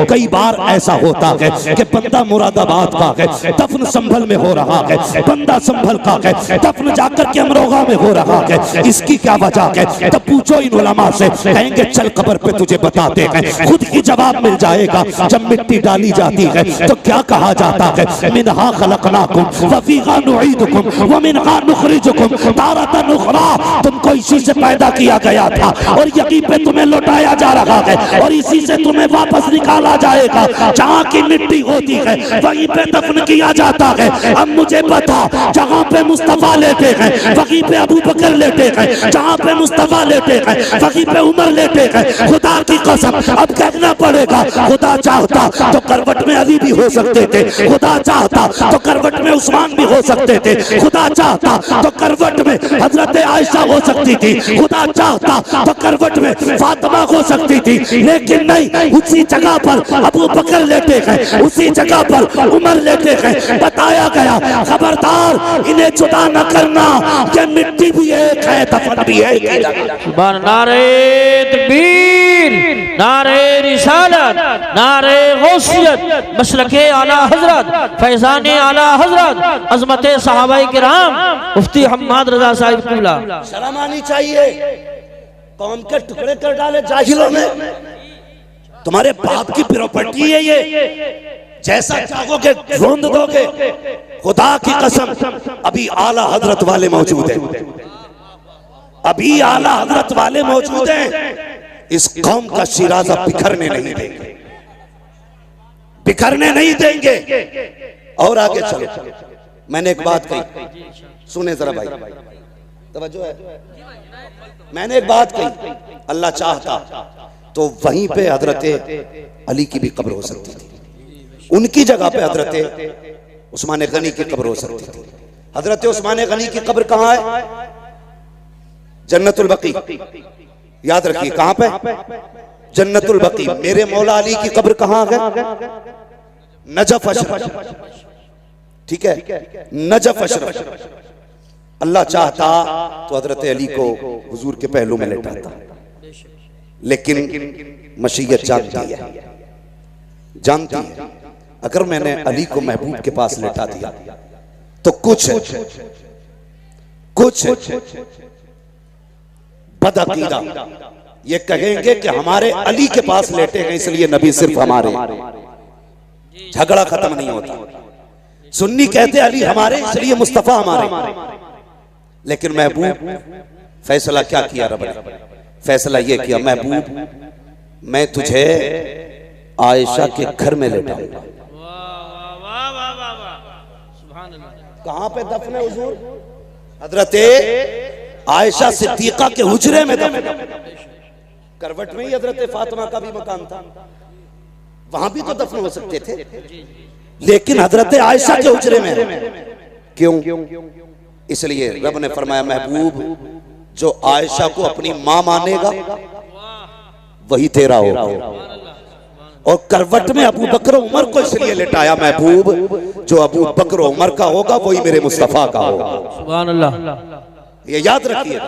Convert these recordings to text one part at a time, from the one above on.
कई बार ऐसा होता है कि बंदा मुरादाबाद का है, दफन संभल में हो रहा है, बंदा संभल का है, दफन जाकर के अमरोहा में हो रहा है। इसकी क्या वजह है? तब पूछो इन उलमा से, कहेंगे चल कब्र पे तुझे बताते हैं। खुद ही जवाब मिल जाएगा। जब मिट्टी डाली जाती है तो क्या कहा जाता है? मिनहा खलकनाकुम व फीहा नुईदुकुम व मिनहा नुखरिजुकुम तारतन उखरा। तुमको इसी से पैदा किया गया था और यहीं पे तुम्हें लौटाया जा रहा है और इसी से तुम्हें वापस निकाला जाएगा। जहाँ की मिट्टी होती है वहीं पे दफन किया जाता है। अब मुझे बता, जहाँ पे मुस्तफा लेटे हैं वहीं पे अबू बकर लेटे हैं, जहाँ पे मुस्तफा लेटे हैं वहीं पे उमर लेटे हैं। खुदा की कसम अब कहना पड़ेगा, खुदा चाहता तो करवट में अली भी हो सकते थे, खुदा चाहता तो करवट में उस्मान भी हो सकते थे, खुदा चाहता तो करवट में हजरत आयशा हो सकती थी, खुदा चाहता तो करवट में फातिमा हो सकती थी। लेकिन नहीं, उसी जगह पर अबू बकर लेटे हैं, उसी जगह पर उमर लेटे हैं। बताया गया खबरदार इन्हें जुदा न करना, ये मिट्टी भी एक है, दफन भी एक है। नारे तकबीर, नारे रिसालत, नारे गौसियत, मसलके आला हजरत, फैज़ाने आला हजरत, अज़मते सहाबाए किराम, मुफ्ती हम्माद रज़ा साहिब क़िबला। शर्म आनी चाहिए। कौम के टुकड़े कर डाले जाहिलों ने। तुम्हारे बाप की प्रॉपर्टी है ये, जैसा चाहोगे रोंद दोगे। खुदा की कसम अभी आला हजरत वाले मौजूद हैं, अभी आला हजरत वाले मौजूद हैं। इस कौम का शिराजा बिखरने नहीं देंगे, बिखरने नहीं देंगे। और आगे चलो, मैंने एक बात कही, सुने जरा भाई, तवज्जो है। मैंने एक बात कही, अल्लाह चाहता तो वहीं पे हजरत अली की भी कब्र हो सकती थी, उनकी जगह पे हजरत उस्मान गनी की कब्र हो सकती थी। हजरत उस्मान गनी की कब्र कहाँ है? जन्नतुल बकी। याद रखिए कहां पे? जन्नतुल बकी। मेरे मौला अली की कब्र कहां है? नजफ अशरफ। ठीक है, नजफ अशरफ। अल्लाह चाहता तो हजरत अली को हुजूर के पहलू में लेटाता, लेकिन मशीयत जानती है, जानती है अगर मैंने अली को महबूब के पास लेटा दिया तो कुछ बदअकीदा ये कहेंगे कि हमारे अली के पास लेटे हैं इसलिए नबी सिर्फ हमारे। झगड़ा खत्म नहीं होता। सुन्नी कहते अली हमारे इसलिए मुस्तफा हमारे। लेकिन महबूब फैसला क्या किया रब ने? फैसला ये किया, महबूब मैं तुझे आयशा के घर में लेटाऊंगा। कहां पे दफन है हुजूर? हजरत आयशा सिद्दीका के हुजरे में दफन। करवट में ही हजरत फातिमा का भी मकान था, वहां भी तो दफन हो सकते थे, लेकिन हजरत आयशा के हुजरे में क्यों? इसलिए रब ने फरमाया महबूब जो आयशा को अपनी मां मानेगा वही तेरा होगा। और करवट में अबू बकर उमर को इसलिए लेटाया महबूब जो अबू बकर उमर का होगा वही मेरे मुस्तफा का होगा। सुभान अल्लाह। ये याद रखिए,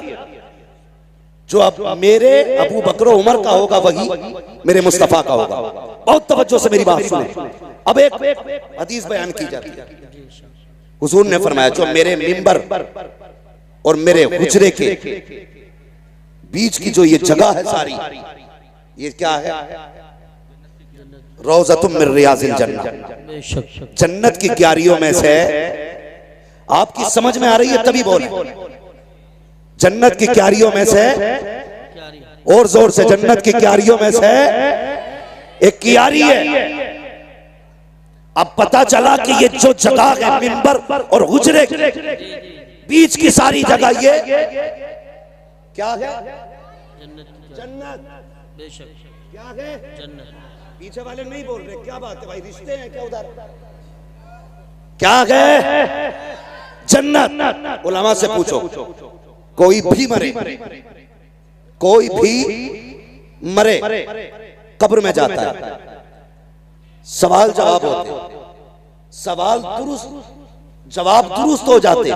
जो अब मेरे अबू बकर उमर का होगा वही मेरे मुस्तफा का होगा। बहुत तवज्जो से मेरी बात सुने। अब एक हदीस बयान की जाती है, हुजूर ने फरमाया जो मेरे मिंबर और मेरे हुजरे के बीच की जो ये जगह है सारी, ये क्या है? रौज़तुम मिन रियाज़िल जन्नह, जन्नत की क्यारियों में से। आपकी समझ में आ रही है तभी बोल। जन्नत की क्यारियों में से, और जोर से, जन्नत की क्यारियों में से एक क्यारी है। अब पता चला कि ये जो जगह है मिंबर और हुजरे बीच की सारी जगह ये क्या है? जन्नत। क्या है? जन्नत। पीछे वाले नहीं बोल रहे, क्या बात है भाई? रिश्ते हैं क्या उधर? क्या है? जन्नत। उलमा से पूछो, कोई भी मरे, कोई भी मरे कब्र में जाता है, सवाल जवाब होते, सवाल दुरुस्त जवाब दुरुस्त हो जाते,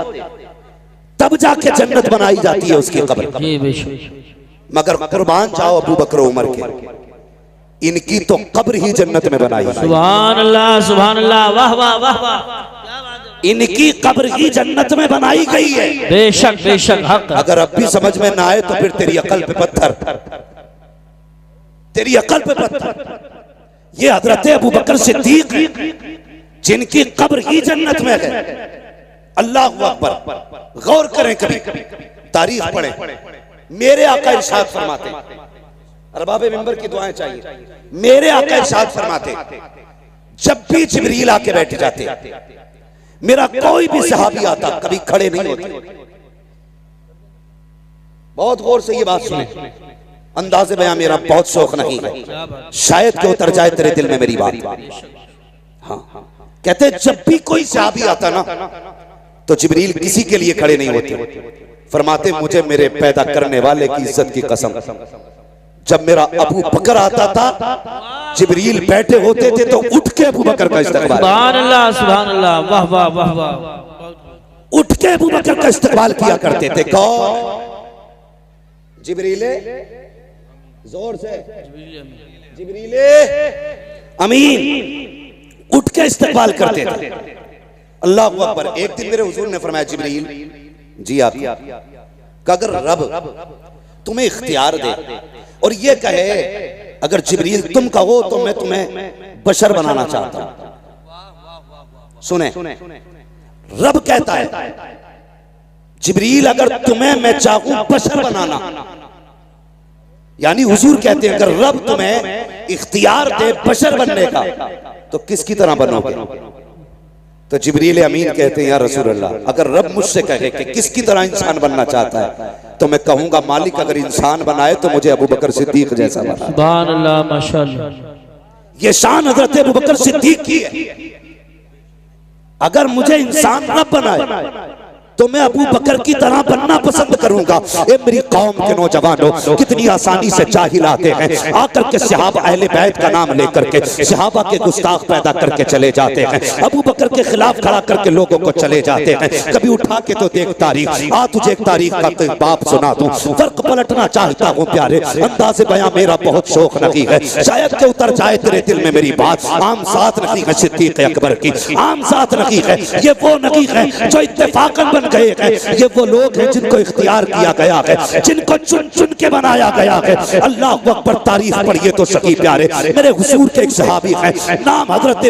तब जाके जन्नत बनाई जाती है उसकी कब्र। मगर कुर्बान जाओ अबू बकर उमर के, इनकी तो कब्र ही जन्नत में बनाई है। सुभान अल्लाह, वाह वाह वाह वाह। इनकी कब्र ही जन्नत में बनाई गई है। बेशक बेशक हक। अगर अब भी समझ में ना आए तो फिर तेरी अकल पे पत्थर, तेरी अकल पे पत्थर। ये हजरत अबू बकर सिद्दीक जिनकी कब्र ही जन्नत में है। अल्लाह अकबर। गौर करें, कभी तारीख पढ़ें। मेरे आका इरशाद फरमाते, अरबाबे मिंबर की दुआएं चाहिए। मेरे आका इरशाद फरमाते, जब भी जिब्रील आके बैठ जाते, मेरा कोई भी सहाबी आता कभी खड़े नहीं होते। बहुत गौर से ये बात सुने, अंदाज़े बयां मेरा बहुत शौक नहीं है, शायद कि उतर जाए तेरे दिल में मेरी बात। हाँ, कहते जब भी कोई सहाबी आता ना तो जिब्रील किसी के लिए खड़े नहीं होते। फरमाते मुझे मेरे पैदा करने वाले की इज्जत की कसम, जब मेरा अबू बकर आता था जिब्रील बैठे होते थे तो उठ के अबू बकर का इस्तकबाल। सुभान अल्लाह, वाह वाह वाह वाह। उठ के अबू बकर का इस्तकबाल किया करते थे। कौन? जिब्रीले, जोर से, जिब्रीले अमीन उठ के इस्तकबाल करते थे। अल्लाह अकबर। एक दिन मेरे हुजूर ने फरमाया, जिब्रील जी आप, अगर रब तुम्हें इख्तियार दे और ये कहे अगर जिब्रील तुम कहो तो मैं तुम्हें बशर बनाना चाहता हूं। सुने, रब कहता है जिब्रील अगर तुम्हें मैं चाहूं बशर बनाना, यानी हुजूर कहते हैं अगर रब तुम्हें इख्तियार दे बशर बनने का तो किसकी तरह बनोगे? तो जिब्रील अमीन कहते हैं या रसूल अल्लाह, अगर रब मुझसे कहे कि किसकी तरह इंसान बनना चाहता है तो मैं कहूंगा मालिक अगर इंसान बनाए तो मुझे अबू बकर सिद्दीक जैसा बना। सुभान अल्लाह, माशाअल्लाह। ये शान हजरत अबू बकर सिद्दीक की है। अगर मुझे इंसान रब बनाए तो मैं अबू बकर की तरह बनना पसंद करूंगा। ए मेरी कौम के नौजवानों, कितनी आसानी से जाहिल आते हैं, आकर के सहाबा अहले बैत का नाम लेकर के सहाबा के गुस्ताख पैदा करके चले जाते हैं, अबू बकर के खिलाफ खड़ा करके लोगों को चले जाते हैं। कभी उठा के तो देख तारीख, आ तुझे एक तारीख का कोई बाप सुना दूं, फर्क पलटना चाहता हूं प्यारे, अंदाज़े बयां मेरा बहुत शौक नहीं है, शायद के उतर जाए तेरे दिल में मेरी बात। आम साथ नहीं है सिद्दीक अकबर की, आम साथ नहीं है, ये वो नहीं है जो इत्तेफाकन बन गए हैं, ये वो लोग हैं जिनको इख्तियार किया गया है, जिनको चुन चुन के बनाया गया है। अल्लाह अकबर। तारीख पढ़िए तो सही प्यारे। मेरे हुजूर के एक सहाबी हैं, नाम हजरत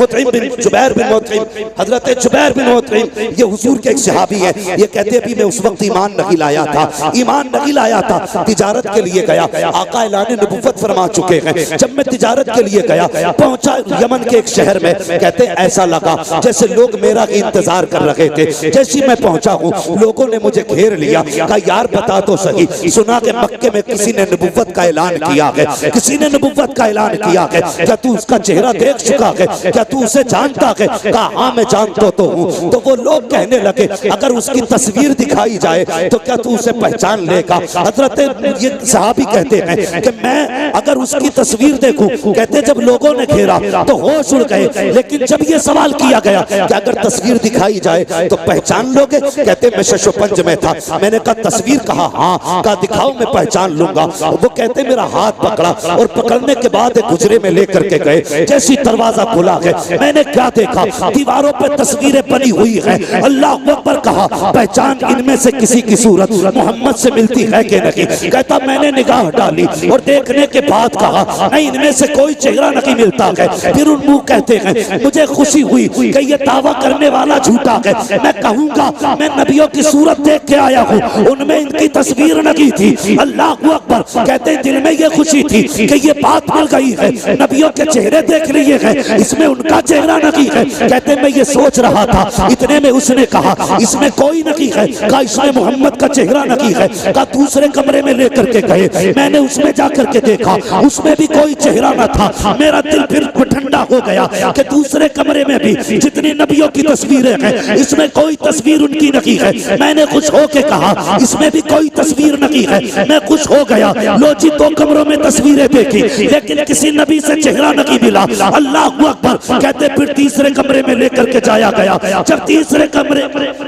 मुतइम बिन जुबैर बिन मुतइम, हजरत जुबैर बिन मुतइम, ये हुजूर के एक सहाबी हैं। ये कहते हैं मैं उस वक्त ईमान नहीं लाया था, ईमान नहीं लाया था, तिजारत के लिए गया, आका ऐलान नबुव्वत फरमा चुके हैं। जब मैं तिजारत के लिए गया, पहुंचा यमन के एक शहर में, कहते ऐसा लगा जैसे लोग मेरा इंतजार कर रहे थे। जैसी मैं पहुंचा हूं लोगों ने मुझे घेर लिया, कहा यार बता तो सही, सुना के मक्के में किसी ने नबुव्वत का ऐलान किया है, किसी ने नबुव्वत का ऐलान किया है, क्या तू उसका चेहरा देख चुका है, क्या तू उसे जानता है? कहा हाँ मैं जानता तो हूं। तो वो लोग कहने लगे अगर उसकी तस्वीर दिखाई जाए तो क्या तू उसे पहचान लेगा? हजरत ये सहाबी कहते हैं कि मैं अगर उसकी तस्वीर देखूं, कहते जब लोगों ने घेरा तो होश उड़ गए, लेकिन जब ये सवाल किया गया कि अगर तस्वीर दिखाई जाए तो पहचान लोगे? कहते मैं शशोपंज में था, मैंने कहा तस्वीर, कहा हाँ, कहा दिखाओ मैं पहचान लूंगा। वो कहते मेरा हाथ पकड़ा और पकड़ने के बाद एक गुजरे में लेकर के गए। जैसी दरवाजा खुला है मैंने क्या देखा, दीवारों पे तस्वीरें बनी हुई है। अल्लाह अकबर। कहा पहचान इनमें से किसी की सूरत मोहम्मद से मिलती है कि नहीं? कहता मैंने निगाह डाली और देखने के बाद कहा नहीं इनमें से कोई चेहरा नहीं मिलता है। फिर उन मुंह कहते हैं मुझे खुशी हुई कि ये दावा करने वाला झूठा है, मैं कहूंगा मैं नबियों की सूरत देख के आया हूँ, उनमें इनकी तस्वीर नहीं थी। अल्लाह अकबर। कहते दिल में ये खुशी थी कि ये बात मिल गई है, नबियों के चेहरे देख लिए हैं, इसमें उनका चेहरा नहीं है। कहते मैं ये सोच रहा था, इतने में उसने कहा इसमें कोई नहीं है, कहा इसमें मोहम्मद का चेहरा नहीं है। कहा दूसरे कमरे में लेकर के गए, मैंने उसमें जाकर के देखा, उसमें भी कोई चेहरा न था। मेरा दिल फिर ठंडा हो गया कि दूसरे कमरे में भी जितनी नबियों की तस्वीरें तस्वीरें हैं, इसमें कोई तस्वीर उनकी नहीं है। मैंने खुश होके कहा इसमें भी कोई तस्वीर नहीं है। मैं खुश हो गया, लो जी 2 कमरों में तस्वीरें देखी, लेकिन किसी नबी से चेहरा नहीं मिला। अल्लाह अकबर कहते फिर तीसरे कमरे में लेकर के जाया गया। जब तीसरे कमरे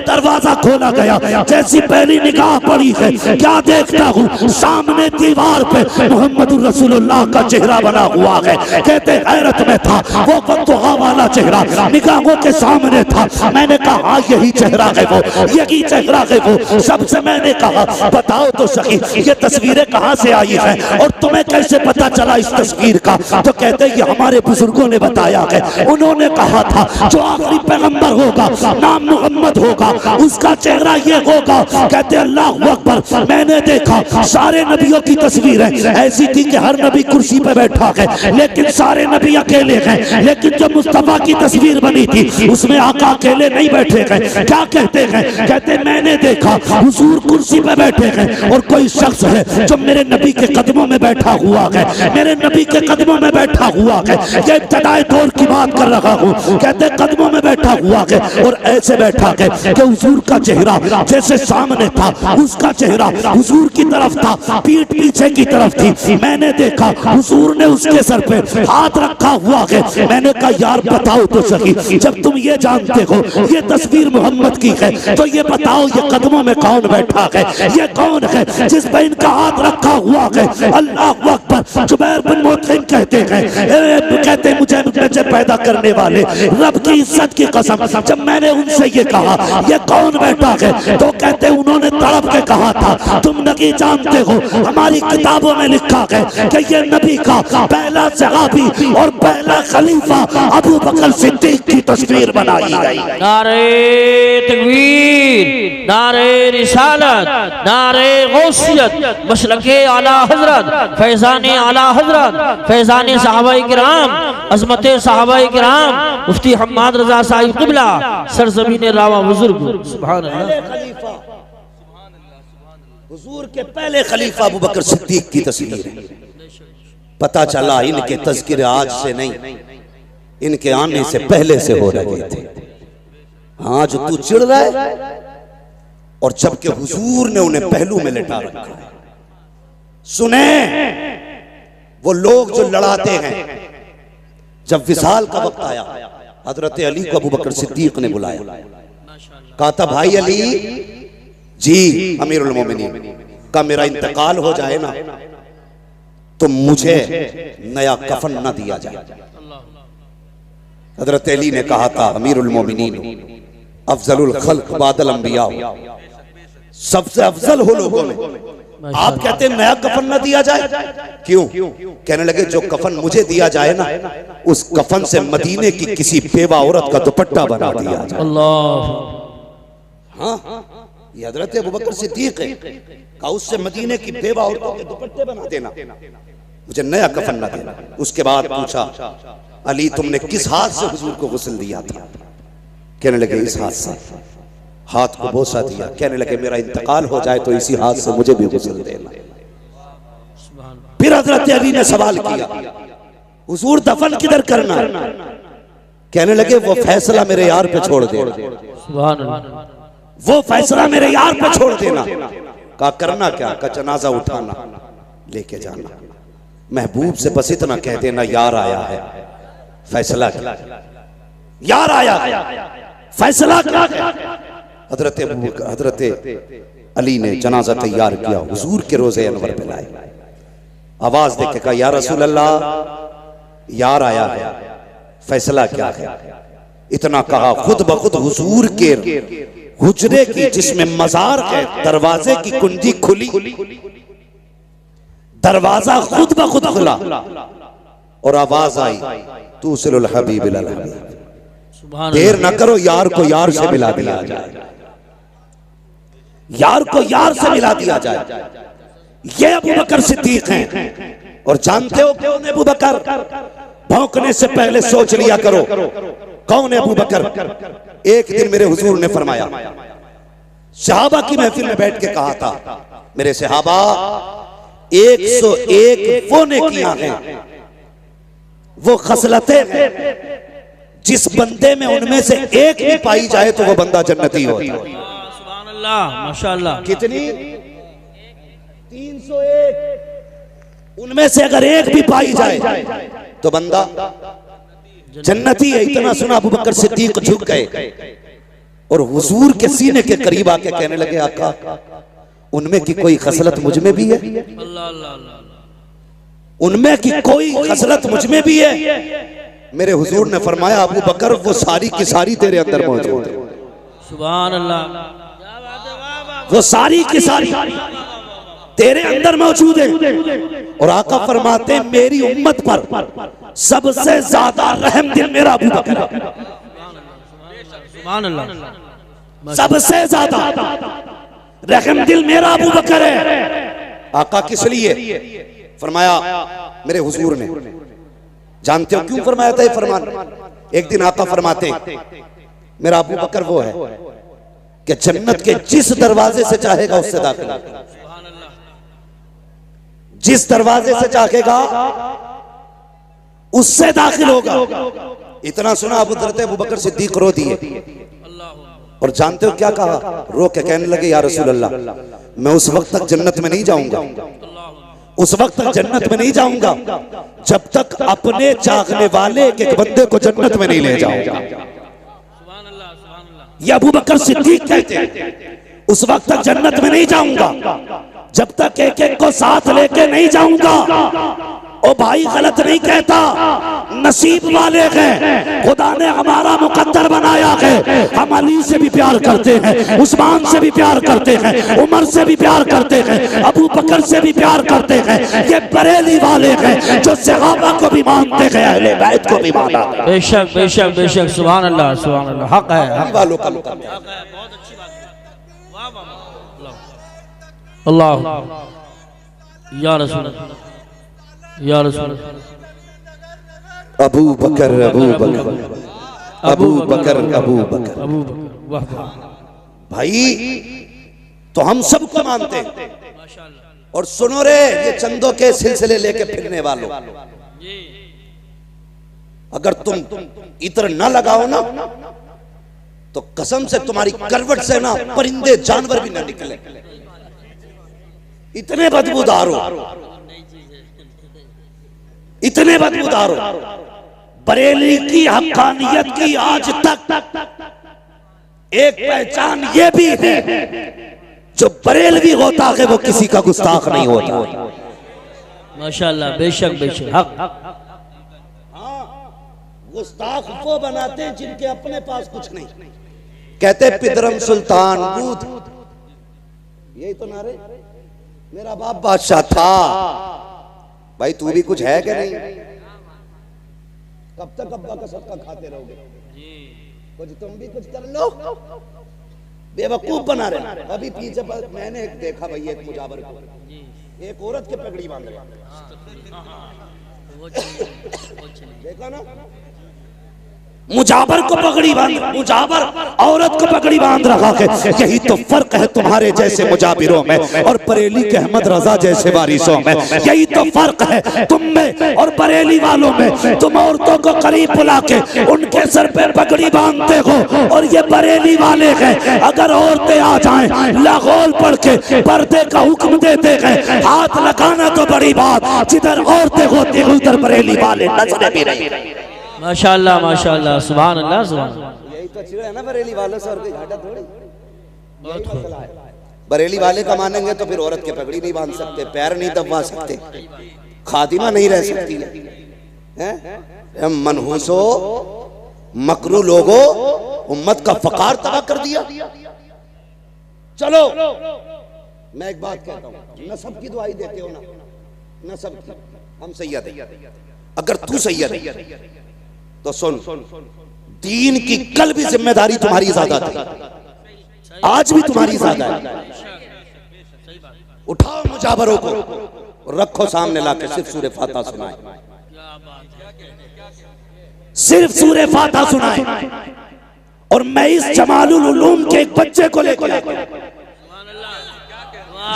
दरवाजा खोला गया, जैसी पहली निगाह पड़ी है, क्या देखता हूँ सामने दीवार पे मोहम्मद रसूलुल्लाह का चेहरा बना हुआ है। कहते हैरत में था, वो फतवा वाला चेहरा निगाहों के सामने था। मैंने कहा यही चेहरा है वो, यही चेहरा है वो। सबसे मैंने कहा बताओ तो सही ये तस्वीरें कहाँ से आई है और तुम्हें कैसे पता चला इस तस्वीर का? तो कहते ये हमारे बुजुर्गों ने बताया है। उन्होंने कहा था जो आखिरी पैगंबर होगा नाम मोहम्मद होगा, उसका चेहरा ये होगा। कहते अल्लाह अकबर, मैंने देखा सारे नबियों की तस्वीरें ऐसी थी कि हर नबी कुर्सी पे बैठा है, लेकिन सारे नबी अकेले हैं। लेकिन जब मुस्तफा की तस्वीर बनी थी उसमें आका अकेले नहीं बैठे हैं। क्या कहते हैं? कहते मैंने देखा हुजूर कुर्सी पे बैठे हैं और कोई शख्स है जो मेरे नबी के कदमों में बैठा हुआ है, मेरे नबी के कदमों में बैठा हुआ है। ये इब्तिदाई दौर की बात कर रहा हूँ। कहते कदमों में बैठा हुआ है और ऐसे बैठा है कि हुजूर का चेहरा जैसे सामने था, उसका चेहरा हुजूर की तरफ था, पीठ पीछे की तरफ थी। मैंने देखा हुजूर ने उसके सर पे हाथ रखा हुआ है। मैंने कहा यार बताओ तो सही, जब तुम ये जानते हो ये तस्वीर मोहम्मद की है, तो ये बताओ ये कदमों में कौन बैठा है? ये कौन है जिस पे इनका हाथ रखा हुआ है? अल्लाह अकबर। जुबैर बिन मुतइम कहते हैं, कहते मुझे पैदा करने वाले रब की इज्जत की कसम, जब मैंने उनसे ये कहा ये कौन बैठा है, तो कहते उन्होंने तड़प के कहा था तुम नहीं जानते हो, हमारी किताबों में लिखा है कि ये नबी का पहला सहाबी और पहला खलीफा अबू बकर सिद्दीक की तस्वीर बनाई गई। नारे तकबीर, नारे रिसालत, नारे गौसियत, मसलके आला हजरत, फैजाने आला हजरत, फैजाने सहाबाए किराम, अजमते सहाबाए किराम, मुफ्ती हम्माद रजा साहिब क़िबला, सरज़मीन रावा बुजुर्ग। सुभान अल्लाह। हुजूर के पहले खलीफा अबू बकर सिद्दीक की तस्वीर है। पता चला इनके तज़किरे आज से नहीं, इनके आने से पहले से हो रहे थे। आज तू चिढ़ रहा है और जबकि हुजूर ने उन्हें पहलू में लिटा रखा है। सुने वो लोग जो लड़ाते हैं, जब विसाल का वक्त आया हजरत अली को अबू बकर सिद्दीक ने बुलाया, कहा था भाई अली जी अमीरुल मोमिनीन का मेरा इंतकाल हो जाए ना तो मुझे नया कफन न दिया जाए। हजरत अली ने कहा था अमीरुल मोमिनीन अफजलुल खल्क बादल अंबिया, सबसे अफजल हो लोगों में, आप कहते हैं नया कफन न दिया जाए? क्यों? कहने लगे जो कफन मुझे दिया जाए ना उस कफन से मदीने की किसी बेवा औरत का दुपट्टा बना दिया जाए। हाँ ये हजरत अबू बकर सिद्दीक है, कहा उससे मदीने की बेवा औरतों के दुपट्टे बना देना, मुझे नया कफन न देना। उसके बाद पूछा अली तुमने किस हाथ से हुजूर को गुस्ल दिया था? कहने लगे इस हाथ से, हाथ को बोसा दिया। कहने लगे मेरा इंतकाल हो जाए तो इसी हाथ से मुझे भी गुस्ल देना। फिर हजरत अली ने सवाल किया हुजूर दफन किधर करना? कहने लगे वो फैसला मेरे यार पे छोड़ देना, वो फैसला मेरे यार पे छोड़ देना। कहा करना क्या? का जनाजा उठाना लेके जाना। महबूब से बस इतना कह देना यार आया है, फैसला क्या? यार आया फैसला क्या? हजरत अली ने जनाजा तैयार किया, हुजूर के रोजे अनवर पे लाए, आवाज देख के कहा या रसूल अल्लाह यार आया है, फैसला क्या है? इतना कहा खुद ब खुद हुजूर के हुजरे की जिसमें मजार है दरवाजे की कुंजी खुली, दरवाजा खुद ब खुद खुला और आवाज आई तूसिलुल हबीब इलल हबीब, देर न करो यार को यार से मिला दिया जाए, यार को यार से मिला दिया जाए। ये अबू बकर सिद्दीक हैं। और जानते हो कौन है अबू बकर? भौंकने से पहले सोच लिया करो कौन है अबू बकर। एक दिन मेरे हुजूर ने फरमाया, सहाबा की महफिल में बैठ के कहा था मेरे सहाबा 101 वो नेकियां हैं, वो खसलतें हैं जिस बंदे में उनमें से एक भी पाई जाए तो वो बंदा जन्नती होता है। सुभान अल्लाह, माशाअल्लाह। कितनी? 301। उनमें से अगर एक भी पाई जाए तो बंदा जन्नती है। इतना सुना अबू बकर सिद्दीक झुक गए और हुजूर के सीने के करीब आके कहने लगे, आका उनमें की कोई खसलत मुझ में भी है? उनमें की कोई खसलत मुझ में भी है? मेरे हुजूर ने फरमाया, अबू बकर वो सारी की सारी तेरे अंदर मौजूद है। सुभान अल्लाह। वो सारी की सारी तेरे अंदर मौजूद है। और आका फरमाते, मेरी उम्मत पर सबसे ज्यादा रहम दिल मेरा अबू बकर है। सुभान अल्लाह। सबसे ज्यादा रहम दिल मेरा अबू बकर है। आका किस लिए? फरमाया मेरे हुजूर ने। जानते हो क्यों फरमाया था ये फरमान? एक दिन आका फरमाते, मेरा अबू बकर वो है कि जन्नत के जिस दरवाजे से चाहेगा उससे दाखिल होगा, जिस दरवाजे से चाहेगा उससे दाखिल होगा। इतना सुना अबू बकर सिद्दीक रो दिए। और जानते हो क्या कहा? रो के कहने लगे, या रसूल अल्लाह, मैं उस वक्त तक जन्नत में नहीं जाऊंगा, उस वक्त तक जन्नत में नहीं जाऊंगा जब तक अपने चाहने वाले एक बंदे को जन्नत में नहीं ले जाऊंगा। ये अबू बकर सिद्दीक कहते हैं, उस वक्त तक जन्नत में नहीं जाऊंगा जब तक एक एक को साथ लेके नहीं जाऊंगा। ओ भाई गलत नहीं कहता, नसीब वाले हैं, खुदा ने हमारा मुकद्दर बनाया है। हम अली से भी प्यार करते हैं, उस्मान से भी प्यार करते हैं, उमर से भी प्यार करते हैं, अबू बकर से भी प्यार करते हैं। ये बरेली वाले हैं जो सहाबा को भी मानते हैं, अहले बैत को भी माना। बेशक बेशक बेशक। सुभान अल्लाह, सुभान अल्लाह। हक है, हक वालों का मुकद्दर। बहुत अच्छी बात है। वाह वाह अल्लाह। या रसूल, या रसूल। अबू बकर अबू बकर अबू बकर अबू बकर। वाह वाह भाई, तो हम सबको मानते हैं। और सुनो रे, ये चंदों के सिलसिले लेके फिरने वालों, अगर तुम इत्र न लगाओ ना तो कसम से तुम्हारी करवट से ना परिंदे जानवर भी ना निकले। इतने बदबूदार हो, इतने बदबूदार हो। बरेली की हक्कानियत की आज तक एक पहचान ये भी है, जो बरेलवी होता है वो किसी का गुस्ताख नहीं होता। माशाअल्लाह। बेशक बेशक। हक। गुस्ताख वो बनाते हैं जिनके अपने पास कुछ नहीं। कहते पिदरम सुल्तान बूद, यही तो नारे। मेरा बाप बादशाह था। भाई तू भी कुछ है क्या? नहीं। कब तक अब्बा का सबका खाते रहोगे? कुछ तुम भी कुछ कर लो। बेवकूफ बना रहे। अभी पीछे मैंने एक देखा भाई, एक मुजावर को एक औरत के पगड़ी बांध रहे, देखा ना? मुजावर को पगड़ी बांध, मुजावर औरत को पगड़ी बांध रखा है। यही तो फर्क है तुम्हारे जैसे मुजाबिरों में और बरेली के अहमद रजा जैसे वारिसों में। यही तो फर्क है तुम में और बरेली वालों में। तुम औरतों को करीब बुला के उनके सर पे पगड़ी बांधते हो, और ये बरेली वाले हैं अगर औरतें आ जाएं लागोल पढ़ के पर्दे का हुक्म देते हैं, हाथ लगाना तो बड़ी बात, जिधर औरतें होती हैं उधर बरेली वाले नजरें भी नहीं। माशाअल्लाह माशाअल्लाह। सुभान अल्लाह, सुभान। यही तो चिड़ा है ना बरेली वालों से, और कोई घाटा थोड़ी। बरेली वाले का मानेंगे तो फिर औरत के पगड़ी नहीं बांध सकते, पैर नहीं दबवा सकते, खादिमा नहीं रह सकती है। मनहूसो मकरू लोगो, उम्मत का फकार तबाह कर दिया। चलो मैं एक बात कहता हूँ, नसब की दुआई देते हो ना, नसब की। हम सैयद हैं, अगर तू सैयद है तो सुन, दीन की कल भी जिम्मेदारी तुम्हारी ज्यादा थी, आज भी तुम्हारी ज्यादा है। उठाओ मुजाबरों को, रखो सामने लाके, सिर्फ सूरे फातिहा सुनाए, सिर्फ सूरे फातिहा सुनाए। और मैं इस जमालुल उलूम के एक बच्चे को लेकर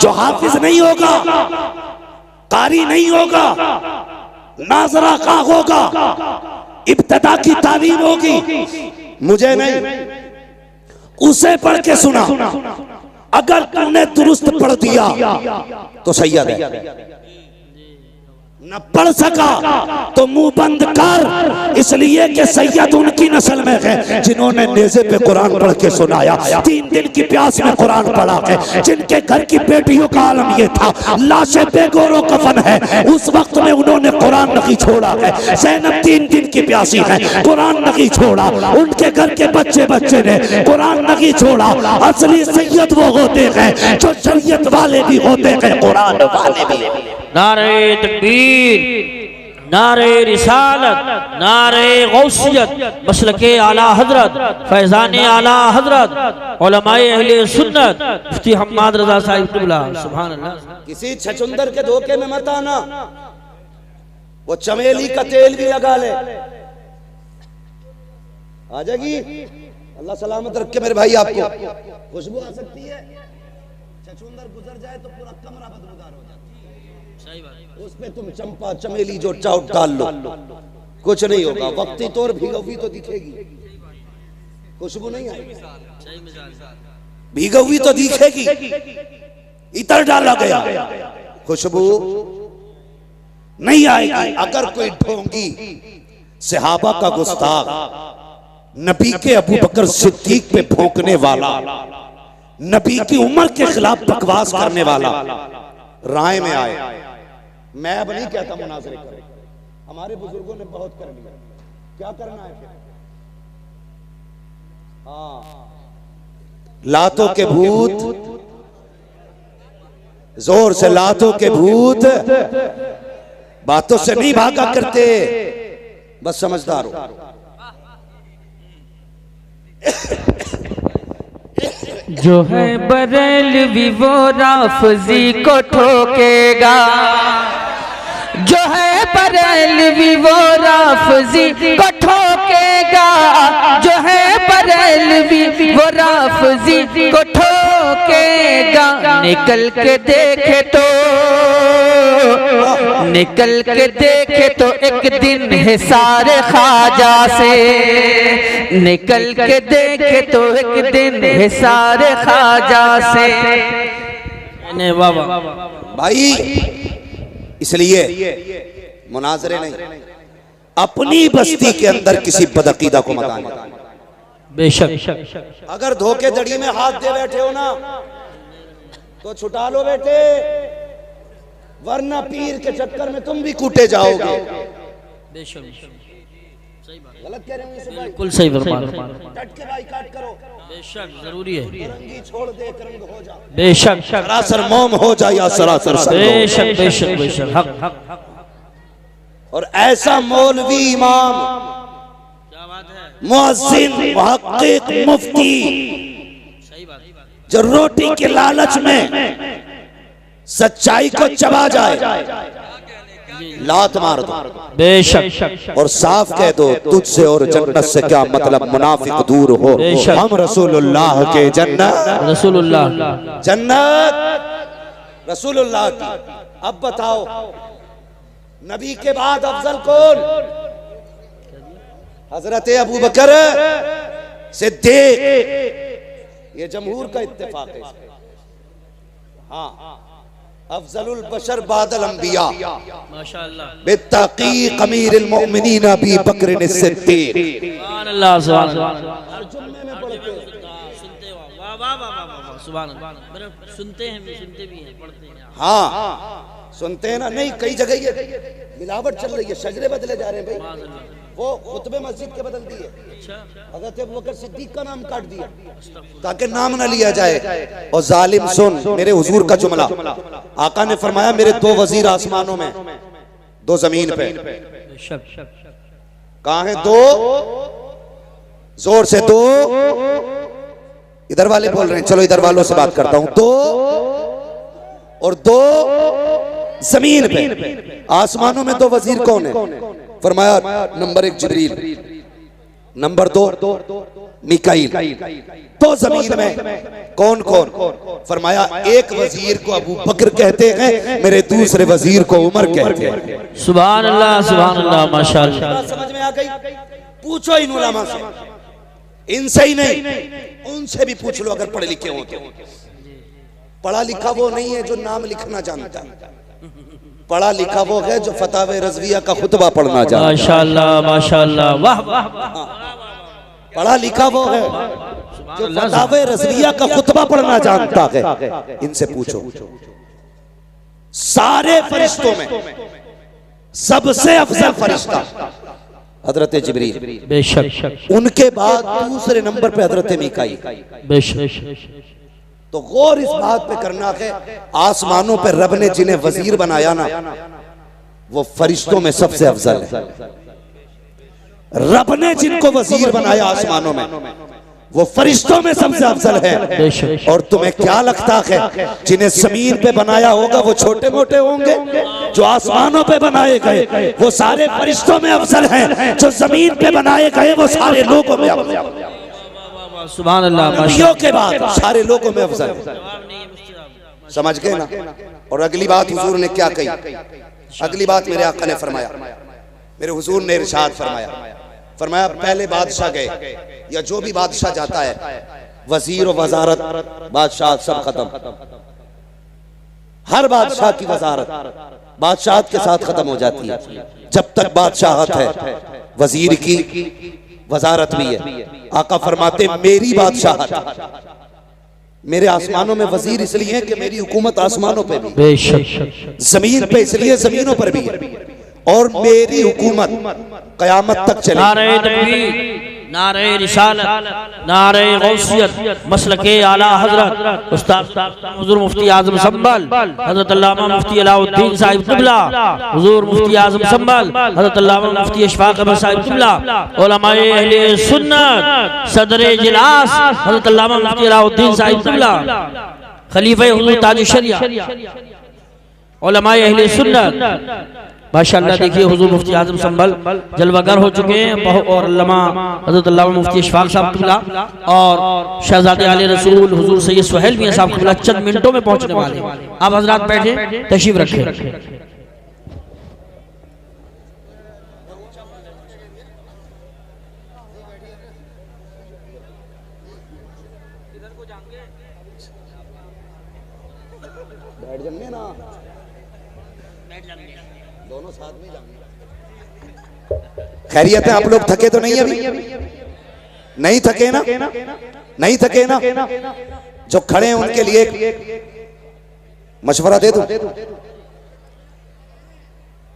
जो हाफिज नहीं होगा, कारी नहीं होगा, नाजरा का होगा, इब्तदा की तालीम होगी, मुझे नहीं, उसे पढ़ के सुना। अगर तूने दुरुस्त पढ़ दिया तो सैयद है, न पढ़ सका तो मुंह बंद कर, इसलिए कि सैयद उनकी नस्ल में है जिन्होंने नेज़े पे कुरान पढ़ के सुनाया, 3 दिन की प्यास में कुरान पढ़ा है, जिनके घर की बेटियों का आलम ये था, लाशें बेगोरो कफन है, उस वक्त में उन्होंने कुरान नहीं छोड़ा है। ज़ैनब 3 दिन की प्यासी है, कुरान नहीं छोड़ा, उनके घर के बच्चे ने कुरान नहीं छोड़ा। असली सैयद वो होते हैं जो शरीयत वाले भी होते हैं, कुरान वाले भी। नारे तकबीर, नारे रिसालत, नारे गौसियत, मसलके आला हजरत, फैज़ाने आला हजरत, उलमाए अहले सुन्नत, मुफ्ती हम्माद रज़ा साहिब क़िबला। सुभान अल्लाह। किसी छछुंदर के धोखे में मत आना, वो चमेली का तेल भी लगा ले, आ जाएगी। अल्लाह सलामत रखे मेरे भाई, आपको खुशबू आ सकती है, छछुंदर गुजर जाए तो पूरा कमरा बदबूदार हो जाता है। उस पे तुम चंपा चमेली जो चाउट डाल लो, कुछ नहीं होगा, वक्ती तौर भीगी तो दिखेगी, खुशबू नहीं आएगी, भीगी तो दिखेगी, इतर डाला गया, खुशबू नहीं आएगी। अगर कोई ढोंगी सहाबा का गुस्ताख, नबी के अबू बकर सिद्दीक पे भौंकने वाला, नबी की उम्र के खिलाफ बकवास करने वाला राय में आए, मैं अब नहीं कहता मुनाज़रे करें, हमारे बुजुर्गों ने बहुत कर लिया, क्या करना है फिर? लातों के भूत, जोर से लातों के भूत बातों से नहीं भागा करते, बस समझदार हो। जो है बरेलवी वो राफजी को ठोकेगा, जो है बरेलवी वो राफजी को ठोकेगा, जो है बरेलवी वो राफजी को ठोकेगा। निकल के देखे तो, निकल के देखे तो एक दिन हिसार ख्वाजा से, निकल के देखे तो एक दिन हिसार ख्वाजा से। भाई इसलिए मुनाजरे नहीं, अपनी बस्ती के अंदर किसी बदअकीदा को मत आने। बेशक अगर धोखेधड़ी में हाथ दे बैठे हो ना तो छुटा लो बेटे, वरना पीर के चक्कर में तुम भी कूटे जाओगे। गलत कह रहे हो बिल्कुल सही फरमान, कट के भाई काट करो, बेशक जरूरी है, रंगी छोड़ दे रंग हो जा, बेशक सरासर मोम हो जाए या सरासर बेशक बेशक बेशक हक हक। और ऐसा मौलवी इमाम, मुअज्जिन, मुहक्किक, मुफ्ती जो रोटी के लालच में सच्चाई को चबा जाए, लात मार दो बेशक, और साफ कह दो तुझसे और जन्नत से क्या मतलब, मुनाफिक दूर हो, हम रसूलुल्लाह के जन्नत, रसूलुल्लाह जन्नत रसूलुल्लाह की। अब बताओ नबी के बाद अफजल कौन? हजरत अबू बकर सिद्दीक, ये जमहूर का इत्तेफाक है। हाँ, अफजलुल बशर बादल अंबिया माशाअल्लाह, बित्तकीक अमीरुल मोमिनीन अबी बकर सिद्दीक। सुभान अल्लाह, सुभान अल्लाह। हर जुम्मे में पढ़ते हैं, सुनते हो, वाह वाह वाह वाह, सुभान अल्लाह। सुनते हैं, सुनते भी हैं, पढ़ते हैं। हाँ सुनते हैं ना, नहीं कई जगह ये मिलावट चल रही है, शजरे बदले जा रहे हैं भाई, वो खुतबे मस्जिद के बदल दिए, हज़रत अबू बकर सिद्दीक का नाम काट दिया ताकि नाम ना लिया जाए। और जालिम सुन मेरे हुजूर का जुमला, आका ने फरमाया मेरे 2 वजीर आसमानों में, 2 जमीन पे। कहाँ है 2? जोर से 2, इधर वाले बोल रहे हैं, चलो इधर वालों से बात करता हूं। 2 और 2 जमीन पे, आसमानों में 2 वजीर कौन है? फरमाया नंबर 1 जिब्रील, नंबर 2 मिकाईल। 2 जमीन में कौन कौन? फरमाया एक वजीर को अबू बकर कहते हैं, मेरे दूसरे वजीर को उमर कहते हैं। सुभान अल्लाह, सुभान अल्लाह, माशाअल्लाह। समझ में आ आ गई? पूछो इन उलमा से, इनसे ही नहीं उनसे भी पूछ लो अगर पढ़े लिखे हो तो। पढ़ा लिखा वो नहीं है जो नाम लिखना जानता, पढ़ा लिखा वो है जो फतावे रज़विया का खुतबा पढ़ना जानता। माशाअल्लाह माशाअल्लाह, वाह वाह। पढ़ा लिखा वो है जो फतावे रज़विया का खुतबा पढ़ना जानता है। इनसे पूछो, सारे फरिश्तों में सबसे अफजल फरिश्ता हजरत जिब्रील, बेशक। उनके बाद दूसरे नंबर पे हजरत मीकाईल, बेशक। तो गौर इस बात पे करना है, आसमानों पे रब ने जिन्हें वजीर बनाया ना, वो फरिश्तों में सबसे अफजल है। रब ने जिनको वजीर बनाया आसमानों में, वो फरिश्तों में सबसे अफजल है। और तुम्हें क्या लगता है जिन्हें जमीन पे बनाया होगा वो छोटे मोटे होंगे? जो आसमानों पे बनाए गए वो सारे फरिश्तों में अफजल हैं, जो जमीन पे बनाए गए वो सारे लोगों में अफजल। सुभान अल्लाह, नबियों के बाद सारे लोगों में अफजल। समझ गए ना? और अगली बात हुजूर ने क्या कही? अगली बात मेरे आका ने फरमाया, मेरे हुजूर ने इरशाद फरमाया पहले बादशाह गए या जो भी बादशाह जाता है, वजीर और वजारत बादशाह सब खत्म। हर बादशाह की वजारत बादशाहत के साथ खत्म हो जाती है। जब तक बादशाहत है वजीर की वजारत भी है। आका फरमाते मेरी बादशाहत, मेरे आसमानों में वजीर इसलिए है कि मेरी हुकूमत आसमानों पे भी, बेशक। जमीन पे इसलिए जमीनों पर भी है, और मेरी हुकूमत कयामत तक चलेगी। नारे तकबीर, नारे रिसालत, नारे गौसियत, मसलके आला हजरत उस्ताद हुजूर मुफ्ती आजम संभल हजरत अल्लामा मुफ्ती अलाउद्दीन साहिब क़िबला, हुजूर मुफ्ती आजम संभल हजरत अल्लामा मुफ्ती इशफाक अहमद साहिब क़िबला, उलमाए अहले सुन्नत सदर इजलास हजरत अल्लामा मुफ्ती अलाउद्दीन साहिब क़िबला, खलीफे हुजूर ताज शरिया, उलमाए अहले सुन्नत। माशाअल्लाह देखिए हुजूर मुफ्ती आजम संभल जलवागर हो चुके हैं, और अल्लामा हज़रत अल्लामा मुफ्ती इशफाक साहब क़िबला और शहजादे आले रसूल हुजूर सैयद सुहेल मियां साहब क़िबला चंद मिनटों में पहुंचने वाले। आप हजरात बैठे, तशरीफ रखें। बैठ जाएंगे ना, दोनों साथ में जाएंगे। खैरियत है? आप लोग थके तो नहीं? अभी नहीं थके ना? नहीं थके ना? जो खड़े हैं उनके लिए मशवरा दे दूं?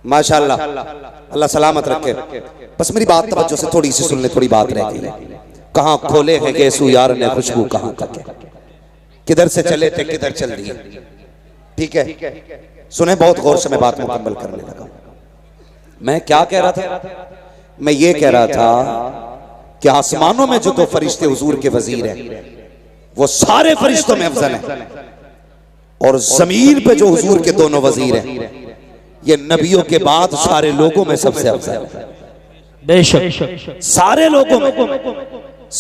माशाअल्लाह, अल्लाह सलामत रखे। बस मेरी बात तवज्जो से थोड़ी सी सुन ले, थोड़ी बात रह गई। कहां खोले हैं गेसू यार ने खुशबू, कहां तक है, किधर से चले थे किधर चल दिए। ठीक है, सुने बहुत गौर से, मैं बात मुकम्मल करने लगा। मैं क्या कह रहा था? मैं ये कह रहा था कि आसमानों में जो दो फरिश्ते हुजूर के वजीर हैं वो सारे फरिश्तों में अफजल हैं, और जमीन पे जो हुजूर के दोनों वजीर हैं ये नबियों के बाद सारे लोगों में सबसे अफजल है। बेशक सारे लोगों में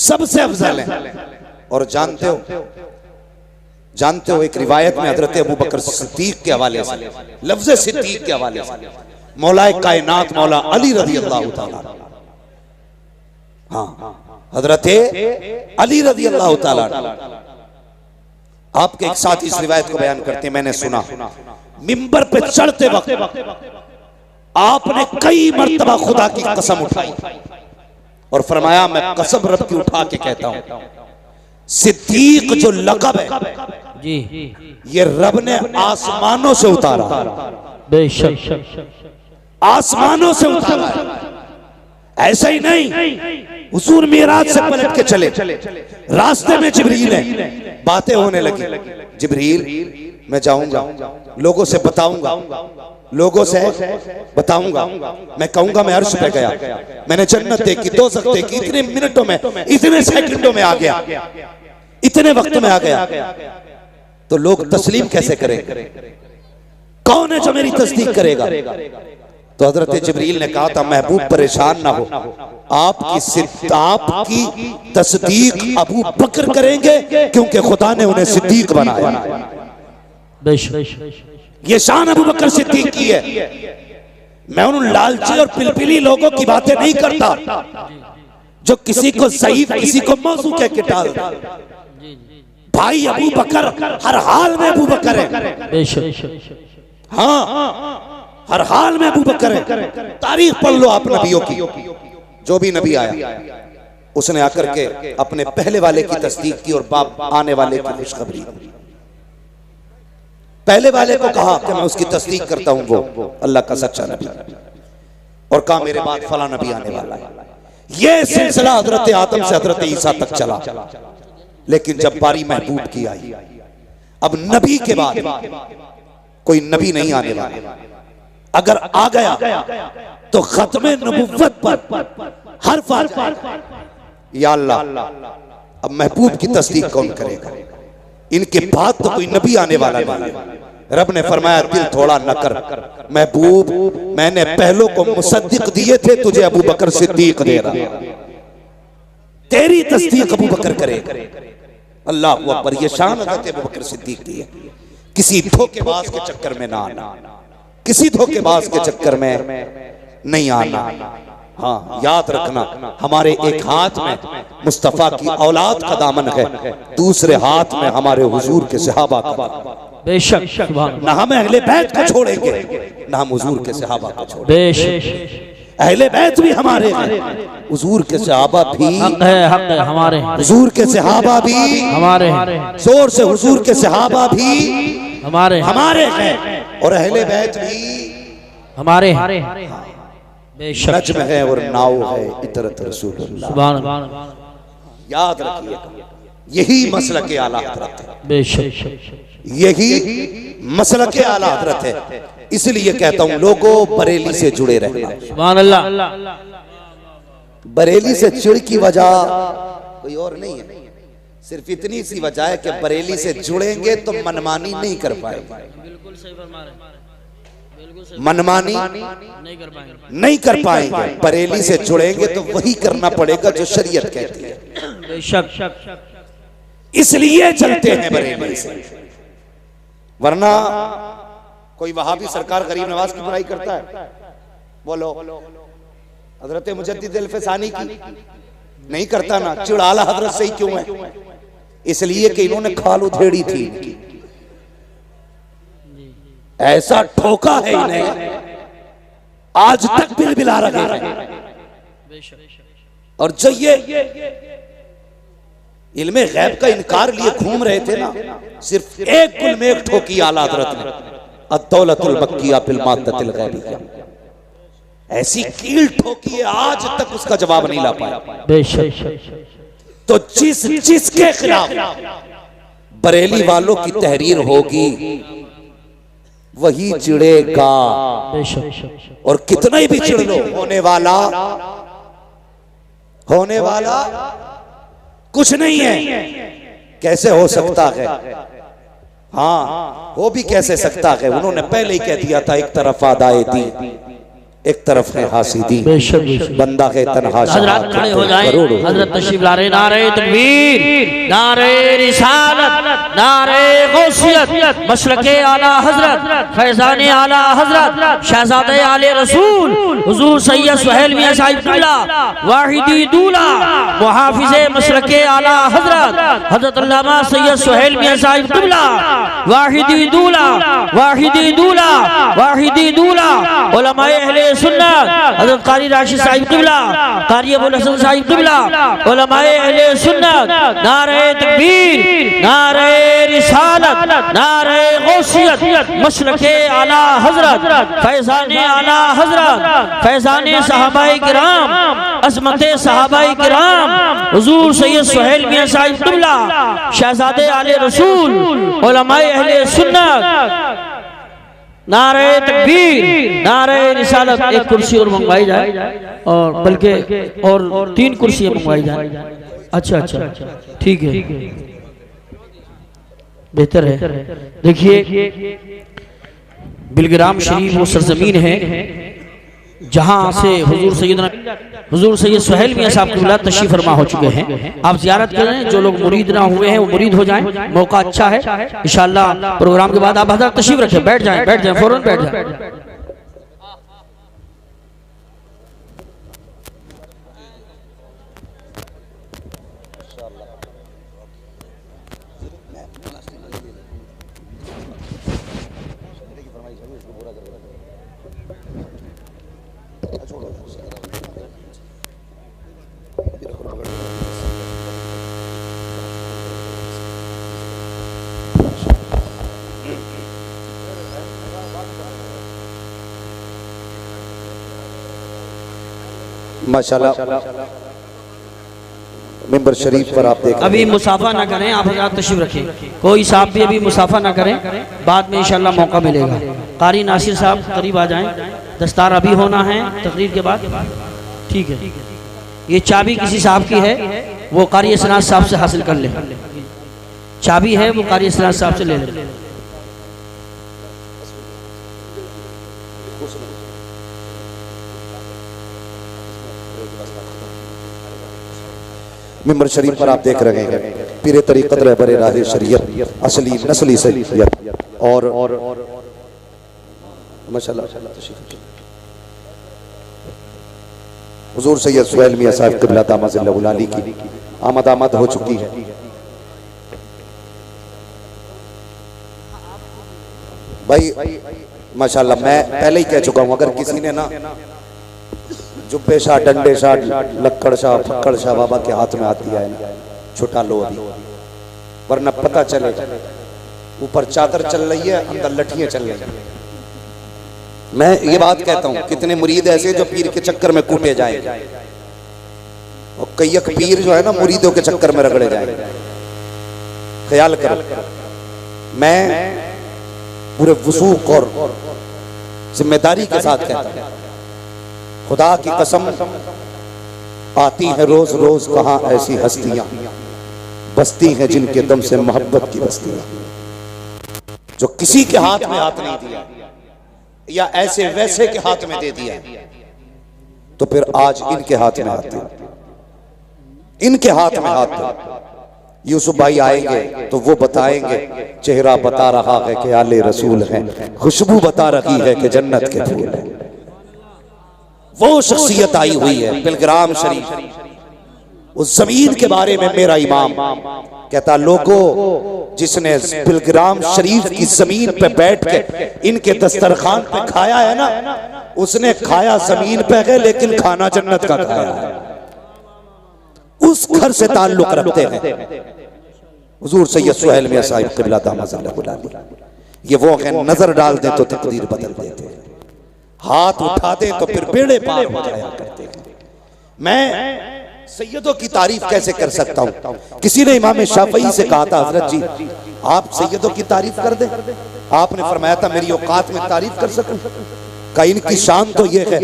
सबसे अफजल हैं। और जानते हो एक रिवायत में हजरत अबू बकर सिद्दीक के हवाले से, लफ्ज सिद्दीक के हवाले से, मौलाए कायनात मौला अली रज़ी अल्लाह ताला, हाँ हजरत अली रज़ी अल्लाह ताला आपके एक साथी इस रिवायत को बयान करते हैं। मैंने सुना मिंबर पे चढ़ते वक्त आपने कई मर्तबा खुदा की कसम उठाई और फरमाया मैं कसम रब की उठा के कहता हूं, सिद्दीक जो लक़ब है जी ये रब ने आसमानों से उतारा। बेशक आसमानों से उतारा, ऐसा ही नहीं हुजूर मिराज से पलट के चले, रास्ते में जिब्रील है, बातें होने लगी। जिब्रील मैं जाऊंगा, लोगों से बताऊंगा, लोगों से बताऊंगा, मैं कहूंगा मैं अर्श पे गया, मैंने जन्नत देखी, दोज़ख देखी, इतने मिनटों में, इतने सेकंडों में आ गया, इतने वक्त में आ गया। तो लोग तस्लीम कैसे करेंगे? कौन है जो मेरी तस्दीक करेगा? तो हजरत जिब्रील ने कहा था महबूब परेशान ना हो, आपकी तस्दीक अबू बकर करेंगे क्योंकि खुदा ने उन्हें सिद्दीक बनाया। ये शान अबू बकर सिद्दीक की है। मैं उन लालची और पिलपिली लोगों की बातें नहीं करता जो किसी को सही किसी को मौजू कह के डाल। भाई अबू बकर हर हाल में अबू बकर है, हाँ हर हाल में अबू बकर है। तारीख पढ़ लो आप नबियों की, जो भी नबी आया उसने आकर के अपने पहले वाले की तस्दीक की और बाप आने वाले की खुशखबरी। पहले वाले को कहा कि मैं उसकी तस्दीक करता हूं, वो अल्लाह का सच्चा नबी, और कहा मेरे बाद फला नबी आने वाला है। यह सिलसिला हजरत आदम से हजरत ईसा तक चला। लेकिन जब बारी महबूब की आई, अब नबी के बाद कोई नबी नहीं आने वाला। अगर आ गया तो खत्मे नबुव्वत पर हर्फ आ जाएगा। या अल्लाह, अब महबूब की तस्दीक कौन करेगा? इनके बाद तो कोई नबी आने वाला नहीं। रब ने फरमाया दिल थोड़ा न कर महबूब, मैंने पहलों को मुसद्दिक दिए थे, तुझे अबू बकर सिद्दीक दे रहा, तेरी तस्दीक अबू बकर करेगा। अल्लाह अकबर, ये शान हज़रत अबू बकर सिद्दीक की है। किसी धोखेबाज के चक्कर में ना आना, किसी धोखेबाज के चक्कर में नहीं आना। हाँ याद रखना, हमारे एक हाथ में मुस्तफा की औलाद का दामन है, दूसरे हाथ में हमारे हुजूर के सहाबा का। बेशक ना हम अहले बैत को छोड़ेंगे, ना हम हुजूर के सहाबा को छोड़ेंगे। बेशक अहले बैत भी हमारे हैं, हुजूर के सहाबा भी हक है हमारे, हुजूर के सहाबा भी हमारे, जोर से हुजूर के सहाबा भी हमारे हैं, और अहले बैत भी हमारे। बेशक नज्म है और नाव है इतरत रसूलुल्लाह। सुभान अल्लाह, याद रखिए, यही मसलक आला हज़रत है, बेशक यही मसलक आला हज़रत है। इसलिए कहता हूं लोगों, बरेली से जुड़े रहना। सुभान अल्लाह। बरेली से चिड़ की वजह कोई और नहीं है, सिर्फ इतनी सी वजह है कि बरेली से जुड़ेंगे तो मनमानी नहीं कर पाएंगे। बिल्कुल सही फरमा रहे हैं, मनमानी नहीं कर पाएंगे। बरेली से जुड़ेंगे तो वही करना पड़ेगा जो शरीयत कहती है। बेशक इसलिए चलते हैं बरेली से, वरना कोई वहाबी सरकार गरीब नवाज की बुराई करता है, बोलो हजरत मुजद्दिद अल-फसानी की नहीं करता ना, चिड़ आला हजरत से ही क्यों है? इसलिए कि इन्होंने खाल उधेड़ी थी, ऐसा ठोका है इन्हें, आज तक बिलबिला रहे हैं। और जो ये इल्मे गैब का इनकार लिए घूम रहे थे ना, सिर्फ एक गुल में एक ठोकी आला हज़रत ने, अद-दौलतुल मक्किया फिल माद्दतिल गैबिया, ऐसी कील ठोकी है आज तक उसका जवाब नहीं ला पाया। बेशक तो जिसके खिलाफ बरेली वालों की तहरीर होगी वही चिड़ेगा। और कितना ही भी चिड़ लो, होने वाला कुछ नहीं है। कैसे हो सकता है? हाँ, वो भी कैसे सकता है? उन्होंने पहले ही कह दिया था, एक तरफ आदाए दी, एक तरफ है हासिदी, बंदा है तन्हा। हजरत खड़े हो जाए, हजरत तशरीफ ला रहे। नारे तकबीर, नारे रिसालत, नारे गौसियत, मसलके आला हजरत, फैजाने आला हजरत, शहजादे आले रसूल हुजूर सैयद सुहेल मियां साहिब किबला, वाहिदी दूल्हा, मुहाफिजे मसलके आला हजरत, हजरत अल्लामा सैयद सुहेल मियां साहिब किबला, वाहिदी दूल्हा, वाहिदी दूल्हा, वाहिदी दूल्हा, उलमाए अहले सुन्नत, हज़रत कारी राशिद साहिब किबला, कारी अबुल हसन साहिब किबला, उलमाए अहले सुन्नत, नारे तकबीर, नारे रिसालत, नारे गौसियत, मसलके आला हजरत, फैजाने आला हजरत, फैजाने सहाबाए किराम, अज़मते सहाबाए किराम, हुजूर सैयद सुहेल मियां साहिब किबला, शहजादे आले रसूल, उलमाए अहले सुन्नत, नारे तकबीर, नारे रिसालत। एक कुर्सी और मंगवाई जाए, और बल्कि और 3 कुर्सियां मंगवाई जाए। अच्छा, ठीक है, बेहतर है। देखिए, बिलग्राम शरीफ वो सरजमीन है जहाँ से हुजूर सैयद सुहेल मियां साहब किबला तशरीफ फरमा हो चुके हैं। आप ज़ियारत करें, जो लोग मुरीद ना हुए हैं वो मुरीद हो जाएं, मौका अच्छा है। इंशाअल्लाह प्रोग्राम के बाद आप हज़रत तशरीफ रखें, बैठ जाएं, फौरन बैठ जाएं। माशाल्लाह मिंबर शरीफ पर आप देख अभी मुसाफा ना करें, आप हज़रात तशरीफ रखें, कोई साहब भी अभी मुसाफा ना करें, बाद में इंशाल्लाह मौका मिलेगा। कारी नासिर साहब करीब आ जाएं, दस्तार अभी होना है तकरीर के बाद, ठीक है। ये चाबी किसी साहब की है, वो कारी असनाद साहब से हासिल कर ले, चाबी है वो कारी असनाद साहब से ले ले। मिंबर शरीफ पर आप देख रहे हैं पीरे तरीक़त रहबरे राहे शरीयत असली नस्ली सलीयत और माशाल्लाह हुजूर सैयद सुहैल मियां साहब क़िबला दामद अली की आमद हो चुकी है। भाई माशाल्लाह मैं पहले ही कह चुका हूं, अगर किसी ने ना जुब्बे शाह डंडे शाह लक्कड़ शाह फक्कड़ शाह बाबा के हाथ में आती है ना, छुटा लो अभी, वरना पता चलेगा ऊपर चादर चल रही है अंदर लठियां चल रही हैं। मैं ये बात कहता हूँ, कितने मुरीद ऐसे जो पीर के चक्कर में कूटे जाएंगे, और कई एक पीर जो है ना मुरीदों के चक्कर में रगड़े जाएंगे। ख्याल करो, मैं पूरे वसूख और जिम्मेदारी के साथ कहता हूँ, खुदा की कसम आती है रोज रोज कहाँ ऐसी हस्तियां बसती हैं जिनके दम से मोहब्बत की बस्तियां, जो किसी के हाथ में हाथ नहीं दिया या ऐसे वैसे के हाथ में दे दिया, तो फिर आज इनके हाथ में हाथ दे, इनके हाथ में हाथ दे। यूसुफ भाई आएंगे तो वो बताएंगे, चेहरा बता रहा है कि आले रसूल हैं, खुशबू बता रही है कि जन्नत के फूल हैं। वो शख्सियत आई हुई है पिलग्राम शरीफ, उस जमीन के बारे में मेरा इमाम कहता, लोगों जिसने पिलग्राम शरीफ की जमीन पे बैठ के इनके दस्तरखान पे खाया है ना, उसने खाया जमीन पे है लेकिन खाना जन्नत का खाया है। उस घर से ताल्लुक रखते हैं हुजूर सैयद सुहैल मियां साहिब क़िबला दामद अली। ये वो है नजर डाल दे तो तकदीर बदल देते हैं, हाथ उठा दे तो फिर बेड़े पार हो जाया करते हैं। मैं सैयदों की तारीफ कैसे कर सकता हूँ? किसी ने इमाम शाफई से कहा था, हजरत जी आप सैयदों की तारीफ कर दे। आपने फरमाया था मेरी औकात में तारीफ कर सकूं? का इनकी शान तो ये है,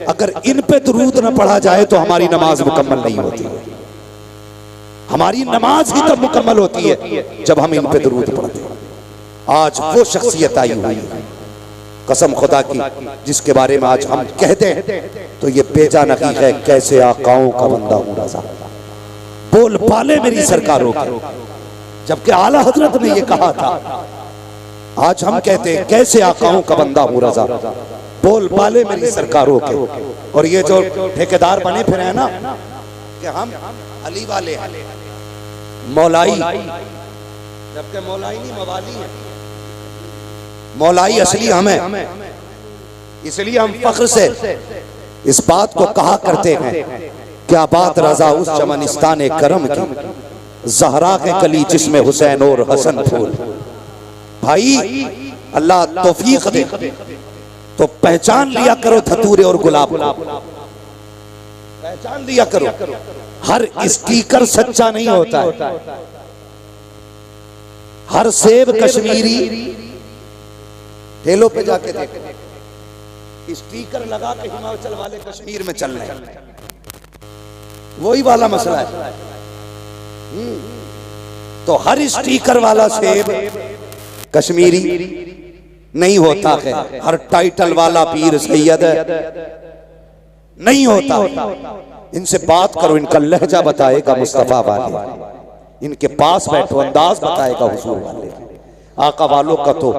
अगर इन पे दुरूद न पढ़ा जाए तो हमारी नमाज मुकम्मल नहीं होती। हमारी नमाज ही तब मुकम्मल होती है जब हम इन पे दुरूद पढ़ते हैं। आज वो शख्सियत आई हुई है कसम खुदा की, जिसके बारे में आज हम कहते हैं तो ये बेजा नहीं है, कैसे आकाओं का बंदा हूं रज़ा, बोल पाले मेरी सरकारों के, जबकि आला हजरत ने ये कहा था। आज हम कहते हैं कैसे आकाओं का बंदा हूं रज़ा, बोल पाले मेरी सरकारों के। और ये जो ठेकेदार बने फिर है ना कि हम अली वाले हैं, मौलाई, जबकि मौलाई नहीं मवाली है, मौलाई असली हमें। इसलिए हम फख्र से इस बात को कहा करते हैं, क्या बात रजा उस चमनिस्तान करम की, जहरा के कली जिसमें हुसैन और हसन फूल। भाई अल्लाह तौफीक दे तो पहचान लिया करो धतूरे और गुलाब को, पहचान लिया करो। हर स्टीकर सच्चा नहीं होता है, हर सेब कश्मीरी ठेलों पे जाके देखो, स्टीकर लगा के हिमाचल वाले कश्मीर में चल रहे हैं, वही वाला मसला है। तो हर स्टीकर वाला सेब कश्मीरी नहीं होता है, हर टाइटल वाला पीर सैयद नहीं होता। इनसे बात करो, इनका लहजा बताएगा मुस्तफा वाले, इनके पास बैठो अंदाज बताएगा हुजूर वाले। आका वालों का तो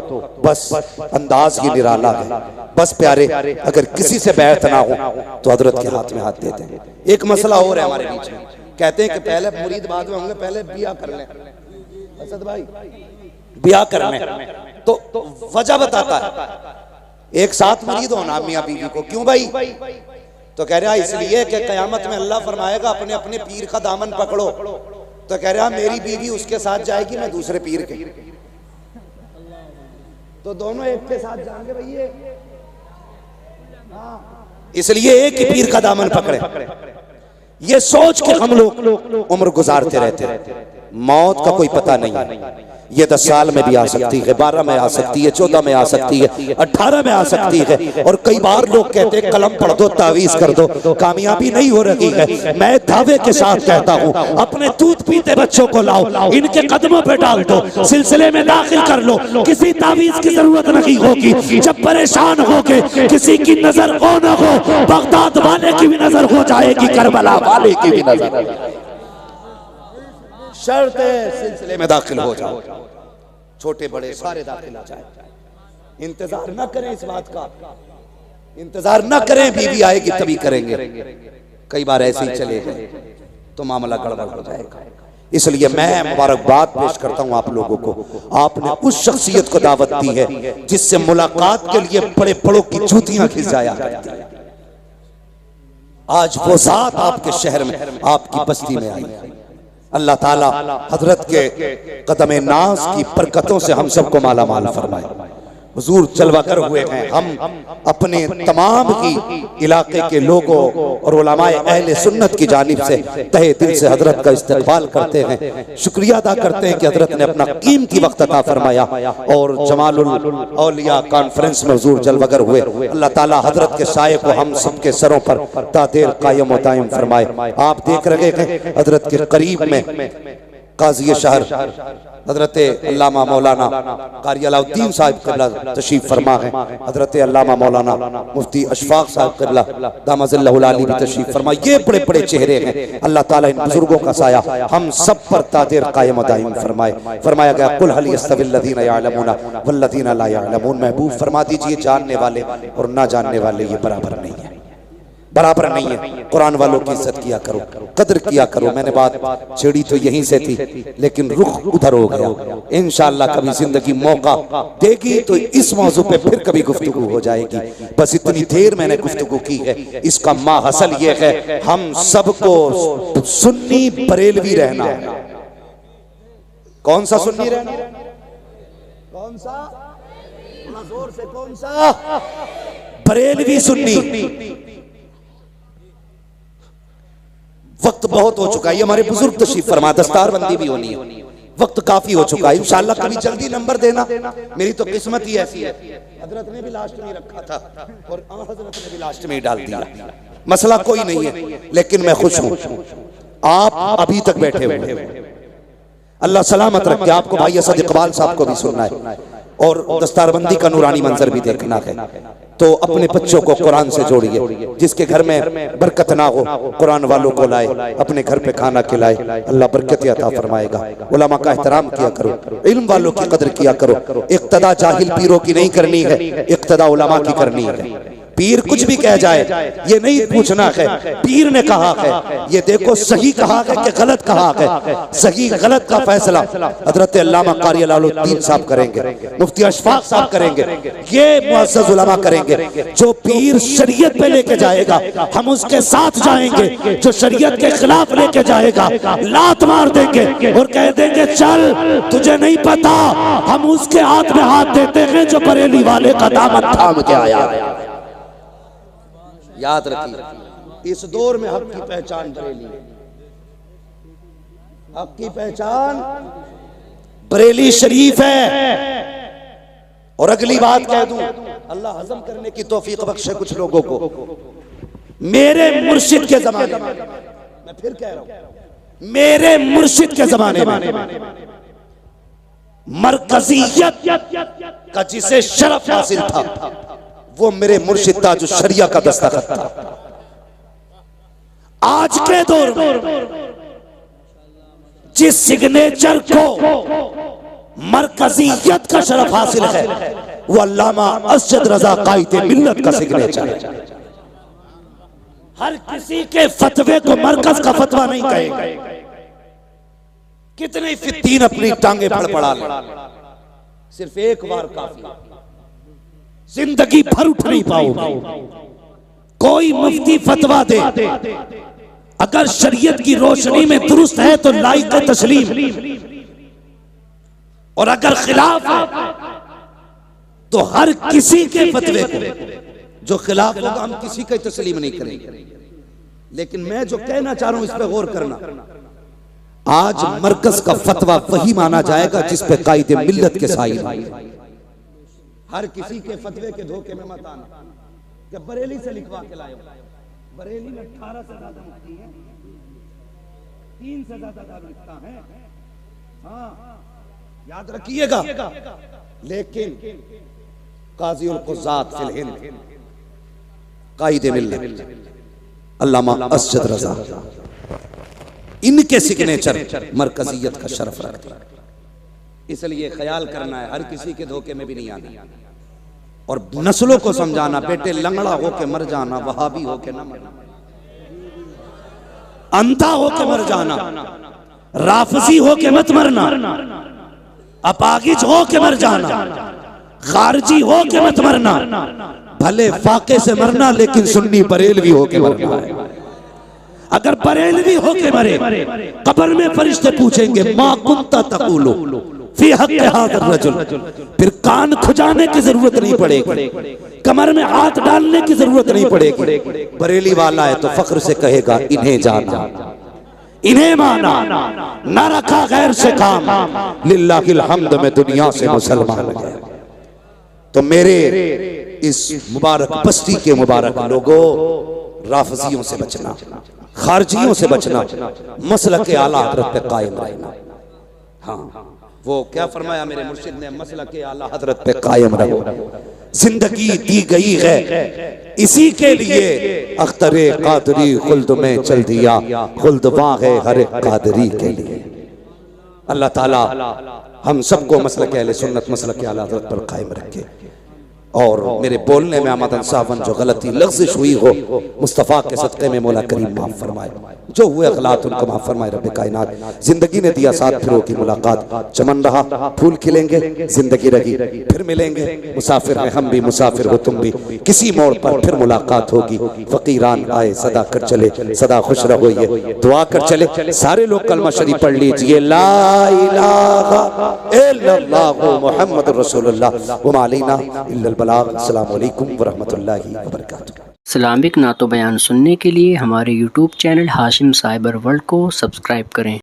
बस अंदाज ही निराला है। बस प्यारे, अगर किसी से बैठ ना हो तो हजरत के हाथ में हाथ देते हैं। एक मसला और है हमारे बीच में, कहते हैं कि पहले मुरीद बाद में होंगे, पहले बिया कर लें। असद भाई बिया कर लें तो वजह बताता है, एक साथ मुरीद होना मियां बीवी को, क्यों भाई? तो कह रहा इसलिए कि कयामत में अल्लाह फरमाएगा अपने अपने पीर का दामन पकड़ो। तो कह रहा मेरी बीवी उसके साथ जाएगी, मैं दूसरे पीर के, तो दोनों एक के साथ जाएंगे भैया। इसलिए एक ही पीर का दामन पकड़े, ये सोच के हम लोग उम्र गुजारते रहते। मौत का कोई पता नहीं है। ये 10 साल में भी आ सकती है, 12 में आ सकती है, 14 में आ सकती है, 18 में आ सकती है। और कई बार लोग कहते हैं कलम पढ़ दो, तावीज कर दो, कामयाबी नहीं हो रही है। मैं दावे के साथ कहता हूँ, अपने दूध पीते बच्चों को लाओ, इनके कदमों पे डाल दो, सिलसिले में दाखिल कर लो, किसी तावीज की जरूरत नहीं होगी। जब परेशान होगे, किसी की नजर हो न हो, बगदाद वाले की भी नजर हो जाएगी, करबला वाले की भी नजर। शर्त है सिलसिले में दाखिल हो जाओ, छोटे बड़े सारे दाखिल हो जाए। इंतजार ना करें, इस बात का इंतजार ना करें बीवी आएगी तभी करेंगे। कई बार ऐसे ही चले गए तो मामला गड़बड़ हो जाएगा। इसलिए मैं मुबारकबाद पेश करता हूं आप लोगों को, आपने उस शख्सियत को दावत दी है जिससे मुलाकात के लिए बड़े बड़ों की जूतियां खिंच जाया करती है। आज वो जात आपके शहर में, आपकी बस्ती में आई। अल्लाह ताला हजरत के कदम नाज की बरकतों से हम सबको माला माल फरमाए। हुजूर जलवागर हुए हैं। हम अपने तमाम ही इलाके के लोगों और उलमाए अहले सुन्नत की जानिब से तहे दिल से हजरत का इस्तकबाल करते हैं, शुक्रिया अदा करते हैं कि हजरत ने अपना कीमती वक्त अता फरमाया और जमालुल औलिया कॉन्फ्रेंस में हुजूर जलवागर हुए। अल्लाह ताला हजरत के साये को हम सबके सरों पर तादेर कायम व दायम फरमाए। आप देख रहे हैं हजरत के करीब में काजी शहर हजरत अल्लामा मौलाना कारी अलाउद्दीन साहब क़िबला तशरीफ फरमा है। हजरत अल्लामा मौलाना मुफ्ती अशफाक साहब क़िबला दामज़िल्लहुल आली भी तशरीफ फरमा। ये बड़े बड़े चेहरे हैं। अल्लाह ताला इन बुजुर्गों का साया हम सब पर तादेर कायम दायम फरमाए। फरमाया गया कुल हल यस्तविल लज़ीना यअलमूना वल्लज़ीना ला यअलमून। महबूब फरमा दीजिए जानने वाले और ना जानने वाले ये बराबर नहीं है, बराबर नहीं है। कुरान वालों की इज्जत किया करो, कदर किया करो। मैंने बात छेड़ी तो यहीं से थी लेकिन रुख उधर हो गया। इंशाअल्लाह कभी जिंदगी मौका देगी तो इस मौजू पे फिर कभी गुफ्तगू हो जाएगी। बस इतनी देर मैंने गुफ्तगू की है। इसका माहसल ये है हम सबको सुन्नी बरेलवी रहना है। कौन सा सुन्नी रहना? कौन सा? थोड़ा जोर से, कौन सा? बरेलवी सुन्नी। वक्त बहुत हो चुका है, हमारे बुजुर्ग तशरीफ फरमा, दस्तारबंदी भी होनी है, वक्त काफी हो चुका है। इंशाअल्लाह कभी जल्दी नंबर देना। मेरी तो किस्मत ही ऐसी है, हजरत ने भी लास्ट में रखा था और हजरत ने भी लास्ट में ही डाल दिया। मसला कोई नहीं है लेकिन मैं खुश हूं आप अभी तक बैठे हुए। अल्लाह सलामत रखे आपको। भाई असद इकबाल साहब को भी सुनना है और दस्तारबंदी का नूरानी मंजर भी देखना है तो अपने बच्चों को कुरान से जोड़िए। जिसके घर में बरकत ना हो कुरान वालों को लाए, अपने घर पे खाना खिलाए, अल्लाह बरकत अता फरमाएगा। उलमा का एहतराम किया करो, इल्म वालों की कदर किया करो। इक्तदा जाहिल पीरों की नहीं करनी है, इक्तदा उलमा की करनी है। पीर कुछ भी कह जाए ये नहीं पूछना है पीर ने कहा है, ये देखो सही कहा है कि गलत कहा है। सही गलत का फैसला हजरत अल्लामा कारी अलाउद्दीन साहब करेंगे, मुफ्ती अशफाक साहब करेंगे, ये मुअज़्ज़ज़ उलमा करेंगे। जो पीर शरीयत पे लेके जाएगा हम उसके साथ जाएंगे, जो शरीयत के खिलाफ लेके जाएगा लात मार देंगे और कह देंगे चल तुझे नहीं पता। हम उसके हाथ में हाथ देते हैं जो बरेली वाले का दामन थाम के आया। याद रखिए इस दौर में हक की पहचान बरेली, हक की पहचान बरेली शरीफ है। और अगली बात कह दूं, अल्लाह हजम करने की तौफीक बख्शे कुछ लोगों को। मेरे मुर्शिद के जमाने में, मैं फिर कह रहा हूं, मेरे मुर्शिद के जमाने में मरकजियत का जिसे शरफ हासिल था वो मेरे मुर्शिद था जो शरिया का दस्तखत था। आज के दौर में जिस सिग्नेचर को मरकजियत का शरफ हासिल है वो अल्लामा असद रजा कायदे मिल्लत का सिग्नेचर है। हर किसी के फतवे को मरकज का फतवा नहीं कहेगा। कितने फित्तीन अपनी टांगे फड़फड़ा ले, सिर्फ एक बार काफी, जिंदगी भर उठ नहीं पाओगे। कोई मुफ्ती फतवा दे अगर शरीयत की रोशनी में दुरुस्त है तो लाइक तस्लीम, और अगर खिलाफ है तो हर किसी के फतवे को जो खिलाफ होगा हम किसी का तस्लीम नहीं करेंगे। लेकिन मैं जो कहना चाह रहा हूं इस पे गौर करना, आज मरकज का फतवा वही माना जाएगा जिस पे कायदे मिल्लत के साइल। हर किसी के फतवे के धोखे में मत आना। जब बरेली से लिखवा के लाए, बरेली में 18 से ज्यादा मुफ्ती हैं, 3 से ज्यादा दारुल्ता है। हाँ याद रखिएगा। लेकिन काजी उल कुज़ात फिल हिंद कायदे मिल्लत अल्लामा असद रजा, इनके सिग्नेचर मरकजियत का शरफ रखते हैं। इसलिए ख्याल करना है, हर किसी के धोखे में भी नहीं आना और नस्लों को समझाना, बेटे लंगड़ा होके मर जाना, वहाबी होके न मरना, अंधा होके मर जाना, राफजी होके मत मरना, अपागिज होके मर जाना, खारजी होके मत मरना, भले फाके से मरना लेकिन सुन्नी बरेलवी होके मरना है। अगर बरेलवी होके मरे कब्र में फरिश्ते पूछेंगे मा कुंता तक़ूलु फी हक़्क़ि हाज़ा रजुल, फिर कान खुजाने की जरूरत नहीं पड़ेगी, कमर में हाथ डालने की जरूरत नहीं पड़ेगी। बरेली वाला है तो फख्र से कहेगा इन्हें जाना, इन्हें माना, न रखा गैर से काम, लिल्लाहिल हम्द में दुनिया से मुसलमान गए। तो मेरे इस मुबारक बस्ती के मुबारक लोगों, राफजियों से बचना, खारजियों से बचना, मसलक आला हज़रत पे कायम रहना। हाँ वो क्या फरमाया मेरे मुर्शिद ने, मसलक आला हज़रत पे कायम रहो। जिंदगी दी गई है इसी के लिए, अख्तरे कादरी खुल्द में चल दिया, खुल्द वहाँ है हर कादरी के लिए। अल्लाह ताला हम सबको मसलक अहले सुन्नत, मसलक आला हज़रत पर कायम रखे। और मेरे बोलने में आमदन सावन जो गलती लफ्ज़िश हुई हो, मुस्तफ़ा के सदक़े में मौला करीम माफ़ फरमाए, जो हुए गलत उनको माफ़ फरमाए रब्बे कायनात। जिंदगी ने दिया साथ, फिर होगी मुलाकात, चमन रहा फूल खिलेंगे, जिंदगी रही फिर मिलेंगे, मुसाफिर हैं हम भी, मुसाफिर हो तुम भी, किसी मोड़ पर फिर मुलाकात होगी। फ़कीरान आए सदा कर चले, सदा खुश रहो ये दुआ कर चले। सारे लोग कलमा शरीफ पढ़ लीजिए, ला इलाहा इल्लल्लाहु मुहम्मदुर रसूलुल्लाह व मा अलैना इल्लल बलाग। अस्सलामु अलैकुम व रहमतुल्लाहि व बरकातुहू। इस्लामिक नातो बयान सुनने के लिए हमारे YouTube channel Hashim cyber world को सब्सक्राइब करें।